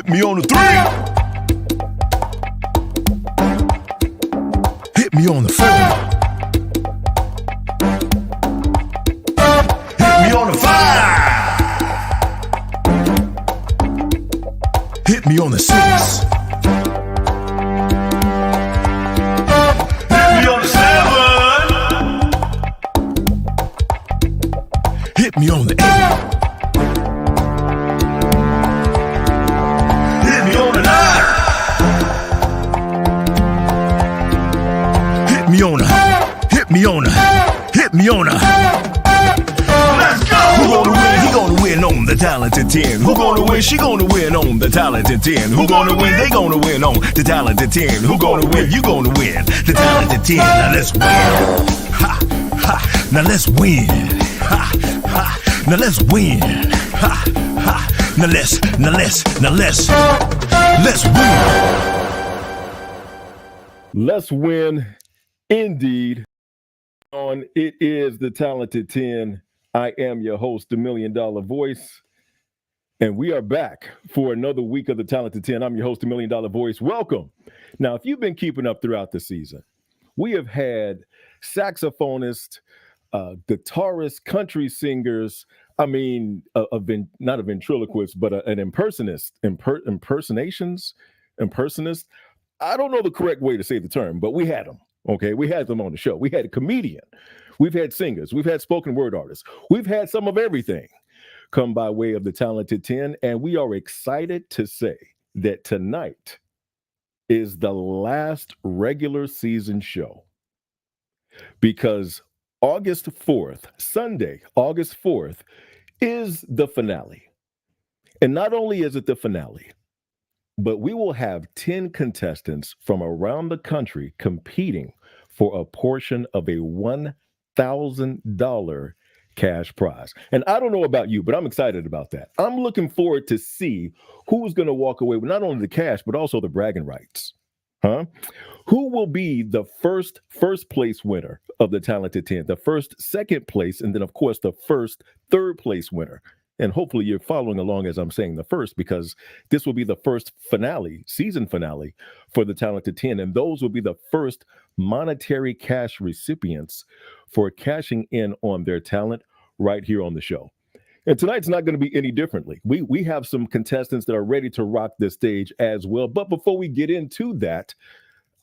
me on the three. Hit me on the four. Hit me on the five. Hit me on the six. Hit me on the seven. Hit me on the eight. Hit me on a. Let's go! Who gonna win? He gonna win on the talented 10. Who gonna win? She gonna win on the talented 10. Who gonna win? They gonna win on the talented 10. Who gonna win? You gonna win the talented 10. Now let's win. Ha, ha. Now let's win. Ha, ha. Now let's win. Ha, ha. Let's win. Let's win. Indeed. On It Is the Talented 10. I am your host, the $1 Million Voice. And we are back for another week of the Talented 10. I'm your host, the $1 Million Voice. Welcome. Now, if you've been keeping up throughout the season, we have had saxophonists, guitarists, country singers, not a ventriloquist, but an impersonist. I don't know the correct way to say the term, but we had them. Okay, we had them on the show. We had a comedian. We've had singers. We've had spoken word artists. We've had some of everything come by way of the Talented 10. And we are excited to say that tonight is the last regular season show, because August 4th, Sunday, August 4th, is the finale. And not only is it the finale, but we will have 10 contestants from around the country competing for a portion of a $1,000 cash prize. And I don't know about you, but I'm excited about that. I'm looking forward to see who's going to walk away with not only the cash, but also the bragging rights. Who will be the first place winner of the Talented 10, the first, second place, and then, of course, the first, third place winner? And hopefully you're following along as I'm saying the first, because this will be the first season finale for the Talented 10. And those will be the first monetary cash recipients for cashing in on their talent right here on the show. And tonight's not going to be any differently. We have some contestants that are ready to rock this stage as well. But before we get into that,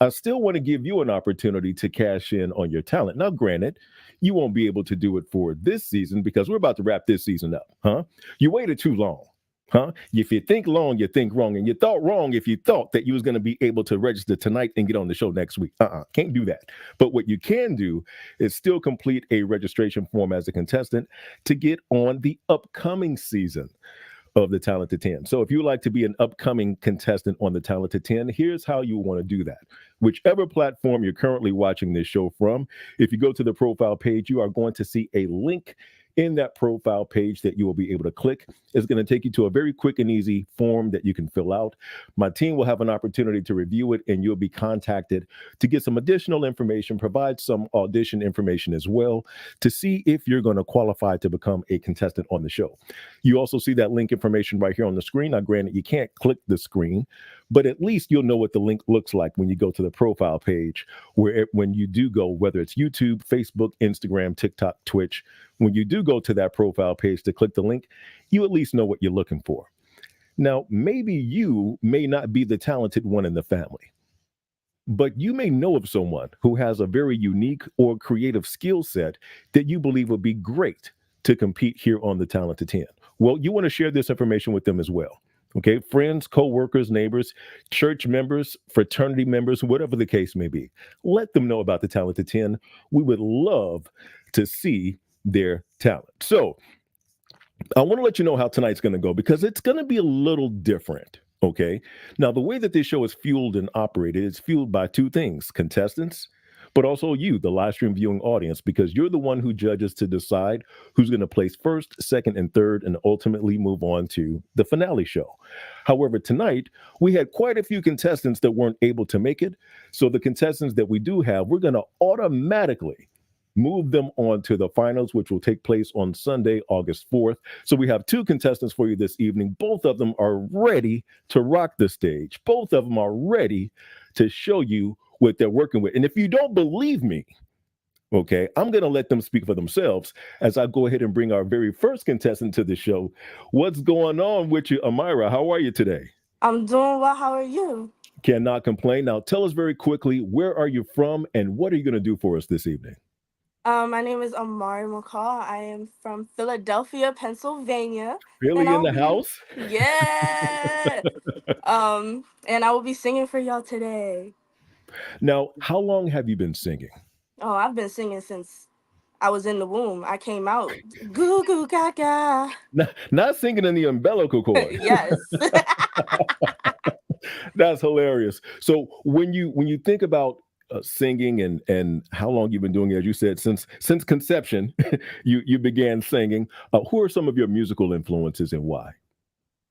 I still want to give you an opportunity to cash in on your talent. Now, granted, you won't be able to do it for this season because we're about to wrap this season up, You waited too long, If you think long, you think wrong. And you thought wrong if you thought that you was going to be able to register tonight and get on the show next week. Can't do that. But what you can do is still complete a registration form as a contestant to get on the upcoming season of the Talented 10. So if you would like to be an upcoming contestant on the Talented 10, here's how you want to do that. Whichever platform you're currently watching this show from, if you go to the profile page, you are going to see a link in that profile page that you will be able to click. It's going to take you to a very quick and easy form that you can fill out. My team will have an opportunity to review it, and you'll be contacted to get some additional information, provide some audition information as well, to see if you're going to qualify to become a contestant on the show. You also see that link information right here on the screen. Now, granted, you can't click the screen, but at least you'll know what the link looks like when you go to the profile page, when you do go, whether it's YouTube, Facebook, Instagram, TikTok, Twitch. When you do go to that profile page to click the link, you at least know what you're looking for. Now, maybe you may not be the talented one in the family, but you may know of someone who has a very unique or creative skill set that you believe would be great to compete here on the Talented 10. Well, you want to share this information with them as well. Okay, friends, co-workers, neighbors, church members, fraternity members, whatever the case may be. Let them know about the Talented 10. We would love to see their talent. So I want to let you know how tonight's going to go, because it's going to be a little different. Okay. Now, the way that this show is fueled and operated is fueled by two things: contestants, but also you, the live stream viewing audience, because you're the one who judges to decide who's going to place first, second, and third, and ultimately move on to the finale show. However, tonight, we had quite a few contestants that weren't able to make it. So the contestants that we do have, we're going to automatically move them on to the finals, which will take place on Sunday, August 4th. So we have two contestants for you this evening. Both of them are ready to rock the stage. Both of them are ready to show you what they're working with. And if you don't believe me, okay, I'm going to let them speak for themselves as I go ahead and bring our very first contestant to the show. What's going on with you, Amira? How are you today? I'm doing well. How are you? Cannot complain. Now, tell us very quickly, where are you from and what are you going to do for us this evening? My name is Amari McCall. I am from Philadelphia, Pennsylvania, and Philly I in will the be house? yeah. And I will be singing for y'all today. Now, how long have you been singing? Oh, I've been singing since I was in the womb. I came out goo goo gaga. Not singing in the umbilical cord. Yes. That's hilarious. So when you think about singing and how long you've been doing it, as you said, since conception, you began singing. Who are some of your musical influences and why?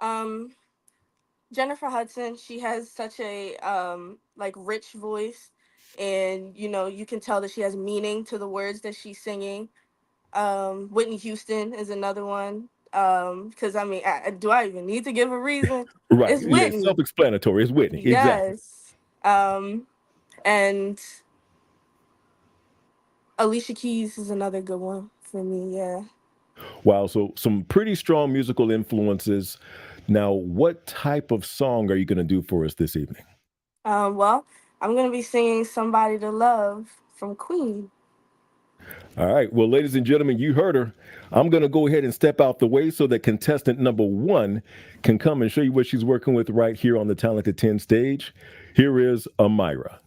um, Jennifer Hudson. She has such a like rich voice, and you can tell that she has meaning to the words that she's singing. Whitney Houston is another one. Because I mean, do I even need to give a reason? Right. It's Yeah. Whitney. Self-explanatory. It's Whitney. Exactly. Yes. And Alicia Keys is another good one for me. Yeah. Wow. So some pretty strong musical influences. Now, what type of song are you going to do for us this evening? Well, I'm gonna be singing "Somebody to Love" from Queen. All right. Well, ladies and gentlemen, you heard her. I'm going to go ahead and step out the way so that contestant number one can come and show you what she's working with right here on the Talented 10 stage. Here is Amira.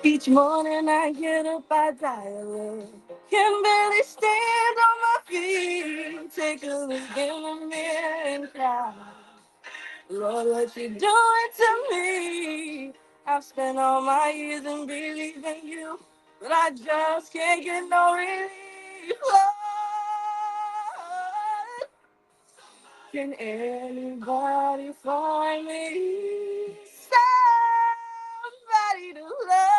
Each morning I get up, I dial. Can barely stand on my feet. Take a look in the mirror and cry. Lord, what you doing to me? I've spent all my years in believing you, but I just can't get no relief. Lord, can anybody find me somebody to love?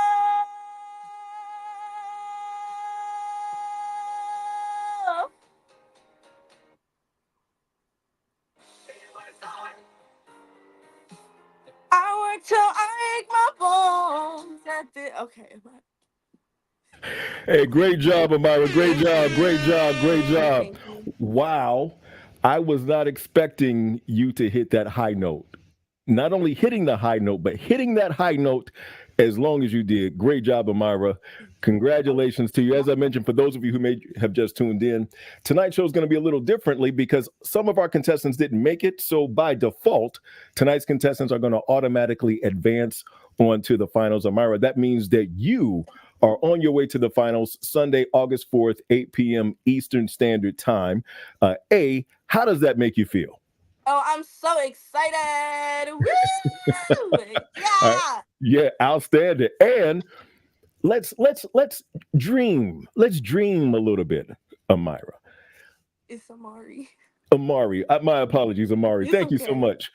I work till I ache my bones. Okay. Hey, great job, Amira. Great job. Great job. Great job. Thank you. Wow. I was not expecting you to hit that high note. Not only hitting the high note, but hitting that high note as long as you did. Great job, Amira. Congratulations to you. As I mentioned, for those of you who may have just tuned in, tonight's show is going to be a little differently because some of our contestants didn't make it. So by default, tonight's contestants are going to automatically advance on to the finals. Amira, that means that you are on your way to the finals Sunday, August 4th, 8 p.m. Eastern Standard Time. How does that make you feel? Oh, I'm so excited. Woo! All right. Yeah. Yeah, outstanding. And let's dream. Let's dream a little bit, Amira. It's Amari. Amari, my apologies, Amari. It's Thank you so okay. much.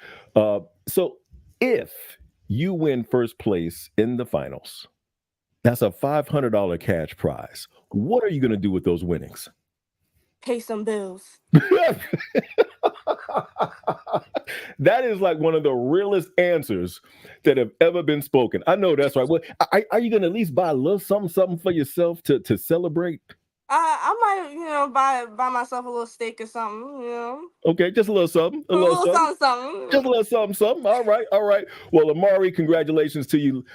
So if you win first place in the finals, that's a $500 cash prize. What are you going to do with those winnings? Pay some bills. That is like one of the realest answers that have ever been spoken. I know that's right. Well, are you going to at least buy a little something for yourself to celebrate? I might, buy myself a little steak or something. Okay, just a little something, a A little little something. something, something. Just a little something, something. All right, all right. Well, Amari, congratulations to you,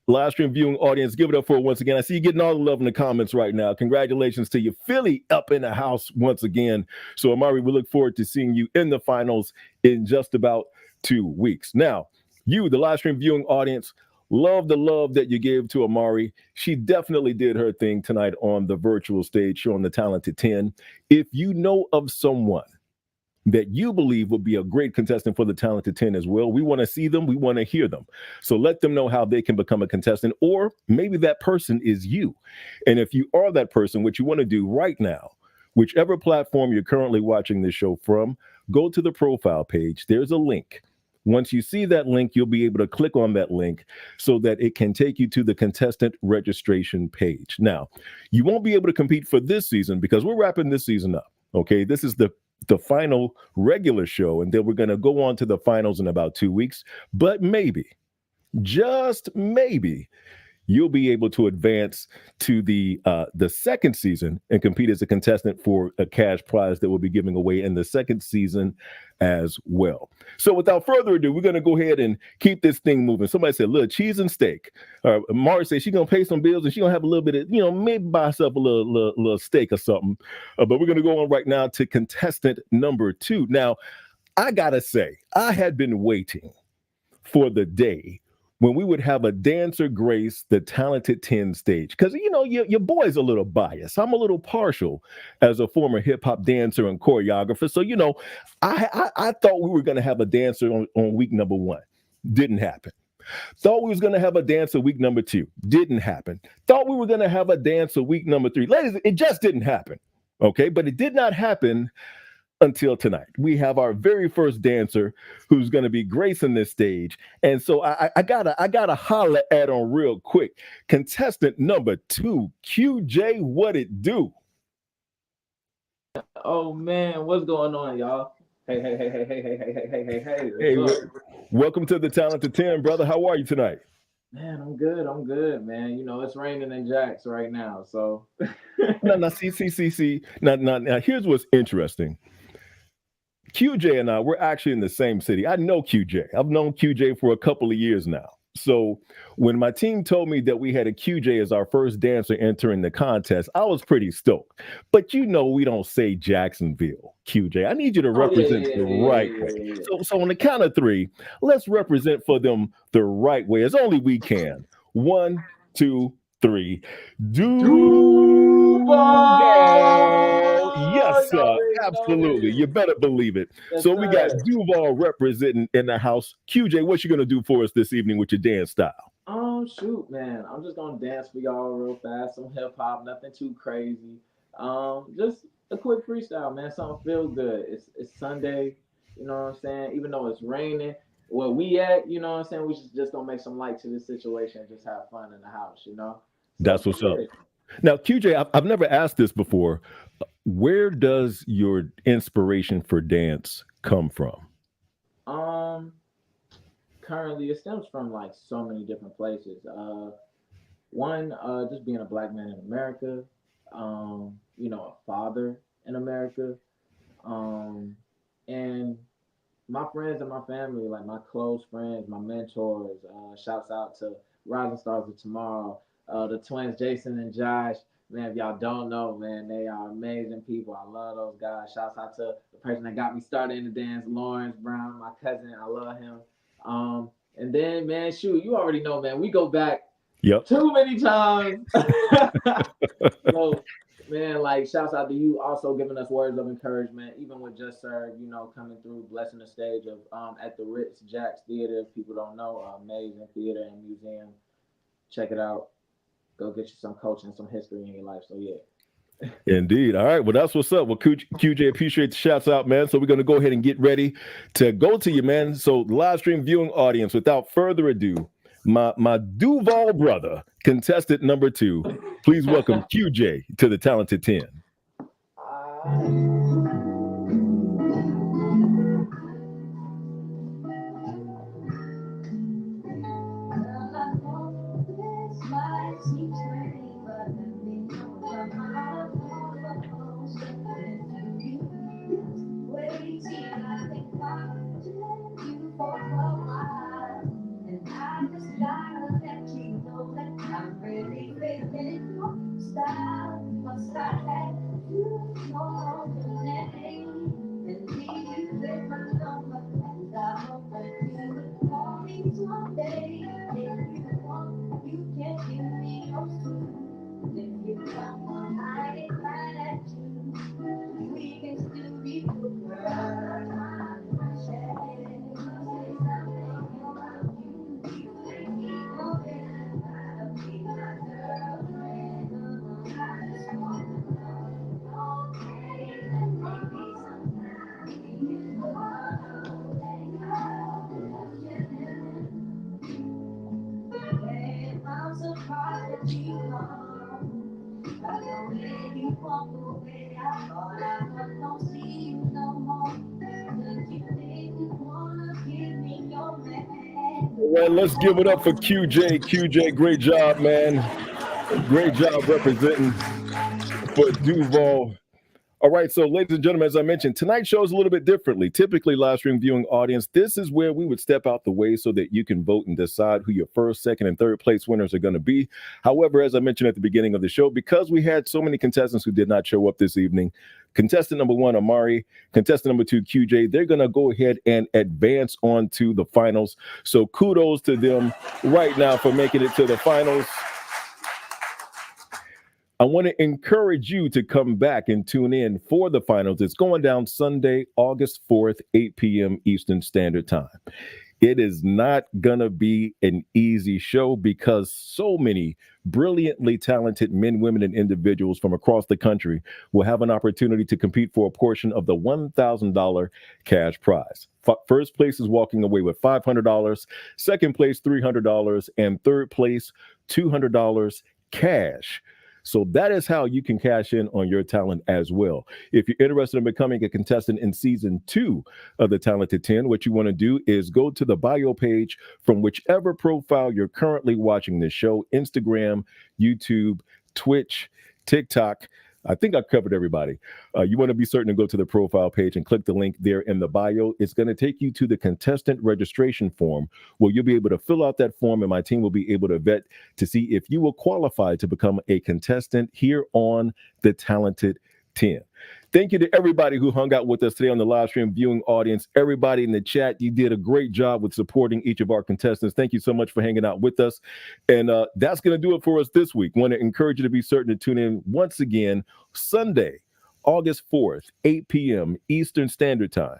live stream viewing audience. Give it up for it once again. I see you getting all the love in the comments right now. Congratulations to you, Philly, up in the house once again. So, Amari, we look forward to seeing you in the finals in just about 2 weeks. Now, you, the live stream viewing audience, Love the love that you gave to Amari. She definitely did her thing tonight on the virtual stage showing the talented 10. If you know of someone that you believe would be a great contestant for the talented 10 as well, we want to see them, we want to hear them. So let them know how they can become a contestant, or maybe that person is you. And if you are that person, what you want to do right now, whichever platform you're currently watching this show from, go to the profile page. There's a link. Once you see that link, you'll be able to click on that link so that it can take you to the contestant registration page. Now, you won't be able to compete for this season because we're wrapping this season up. Okay, this is the final regular show, and then we're going to go on to the finals in about 2 weeks. But maybe, just maybe, you'll be able to advance to the second season and compete as a contestant for a cash prize that we'll be giving away in the second season as well. So without further ado, we're going to go ahead and keep this thing moving. Somebody said, little cheese and steak. Mari said she's going to pay some bills and she's going to have a little bit of, maybe buy herself a little steak or something. But we're going to go on right now to contestant number 2. Now, I got to say, I had been waiting for the day when we would have a dancer grace the talented 10 stage. Because, your boy's a little biased. I'm a little partial as a former hip hop dancer and choreographer. So, I thought we were going to have a dancer on week number 1. Didn't happen. Thought we was going to have a dancer week number 2. Didn't happen. Thought we were going to have a dancer week number 3. Ladies, it just didn't happen. Okay, but it did not happen until tonight. We have our very first dancer who's going to be gracing this stage. And so I gotta holler at on real quick. Contestant number 2, QJ, what it do? Oh man, what's going on, y'all? Hey. Hey, welcome to the Talented 10, brother. How are you tonight? Man, I'm good, man. It's raining in Jax right now, so No, see. Now, here's what's interesting. QJ and I, we're actually in the same city. I know QJ. I've known QJ for a couple of years now. So when my team told me that we had a QJ as our first dancer entering the contest, I was pretty stoked. But we don't say Jacksonville, QJ. I need you to represent the right way. So on the count of 3, let's represent for them the right way as only we can. 1, 2, 3. Duval. Yes, sir. Absolutely. You better believe it. Yes, so we got sir. Duval representing in the house. QJ, what you going to do for us this evening with your dance style? Shoot, man. I'm just gonna dance for y'all real fast. Some hip hop, nothing too crazy. Just a quick freestyle, man. Something feel good. It's Sunday, you know what I'm saying? Even though it's raining, where we at, you know what I'm saying? We should just gonna make some light to this situation and just have fun in the house. That's So what's yeah. up. Now, QJ, I've never asked this before. Where does your inspiration for dance come from? Um, Currently it stems from like so many different places. One, just being a black man in America, a father in America, um, and my friends and my family, like my close friends, my mentors. Shouts out to Rising Stars of Tomorrow, the twins Jason and Josh. Man, if y'all don't know, man, they are amazing people. I love those guys. Shouts out to the person that got me started in the dance, Lawrence Brown, my cousin. I love him. And then, man, shoot, you already know, man. We go back Yep. too many times. So, man, like, shouts out to you also giving us words of encouragement, even with Just Serve, coming through, blessing the stage of at the Ritz Jacks Theater. If people don't know, amazing theater and museum. Check it out. Go get you some coaching, some history in your life. So yeah. Indeed. All right. Well, that's what's up. Well, QJ, appreciate the shouts out, man. So we're going to go ahead and get ready to go to you, man. So live stream viewing audience, without further ado, my Duval brother, contestant number 2, please welcome QJ to the Talented 10. Well, let's give it up for QJ. QJ, great job, man. Great job representing for Duval. All right, so ladies and gentlemen, as I mentioned, tonight's show is a little bit differently. Typically, live stream viewing audience, this is where we would step out the way so that you can vote and decide who your first, second, and third place winners are going to be. However, as I mentioned at the beginning of the show, because we had so many contestants who did not show up this evening, contestant number 1, Amari, contestant number 2, QJ, they're going to go ahead and advance on to the finals. So kudos to them right now for making it to the finals. I want to encourage you to come back and tune in for the finals. It's going down Sunday, August 4th, 8 p.m. Eastern Standard Time. It is not going to be an easy show because so many brilliantly talented men, women, and individuals from across the country will have an opportunity to compete for a portion of the $1,000 cash prize. First place is walking away with $500, second place $300, and third place $200 cash. So that is how you can cash in on your talent as well. If you're interested in becoming a contestant in season 2 of the Talented 10, what you want to do is go to the bio page from whichever profile you're currently watching this show: Instagram, YouTube, Twitch, TikTok. I think I covered everybody. You want to be certain to go to the profile page and click the link there in the bio. It's going to take you to the contestant registration form where you'll be able to fill out that form, and my team will be able to vet to see if you will qualify to become a contestant here on the Talented 10. Thank you to everybody who hung out with us today on the live stream viewing audience. Everybody in the chat, you did a great job with supporting each of our contestants. Thank you so much for hanging out with us. And that's going to do it for us this week. Want to encourage you to be certain to tune in once again Sunday, August 4th, 8 p.m. Eastern Standard Time.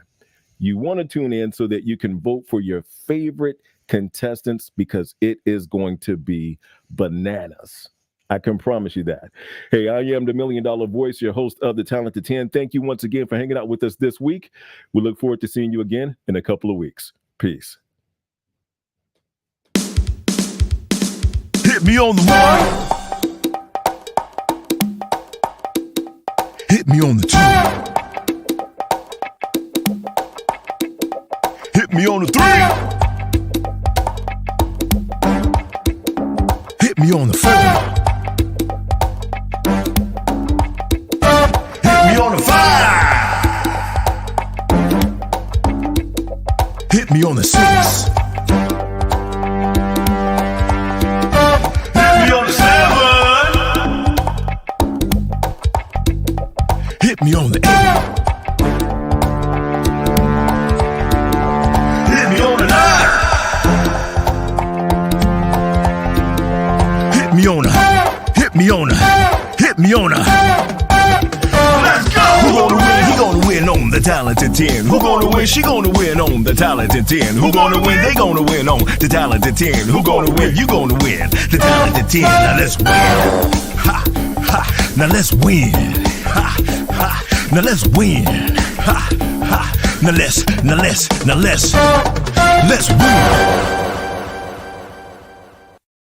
You want to tune in so that you can vote for your favorite contestants because it is going to be bananas. I can promise you that. Hey, I am the $1 Million Voice, your host of the Talented 10. Thank you once again for hanging out with us this week. We look forward to seeing you again in a couple of weeks. Peace. Hit me on the 1. Hit me on the 2. Hit me on the 3. Hit me on the 4. On the 5. Hit me on the 6. Hit me on the 7. Hit me on the 8. Hit me on the 9. Hit me on the. Hit me on the. Hit me on the. Who gonna win? He gonna win on the Talented 10. Who gonna win? She gonna win on the Talented 10. Who gonna win? They gonna win on the Talented 10. Who gonna win? You gonna win the Talented 10. Now let's win. Ha, ha. Now let's win. Ha, ha. Now let's win. Ha, ha. Now let's win.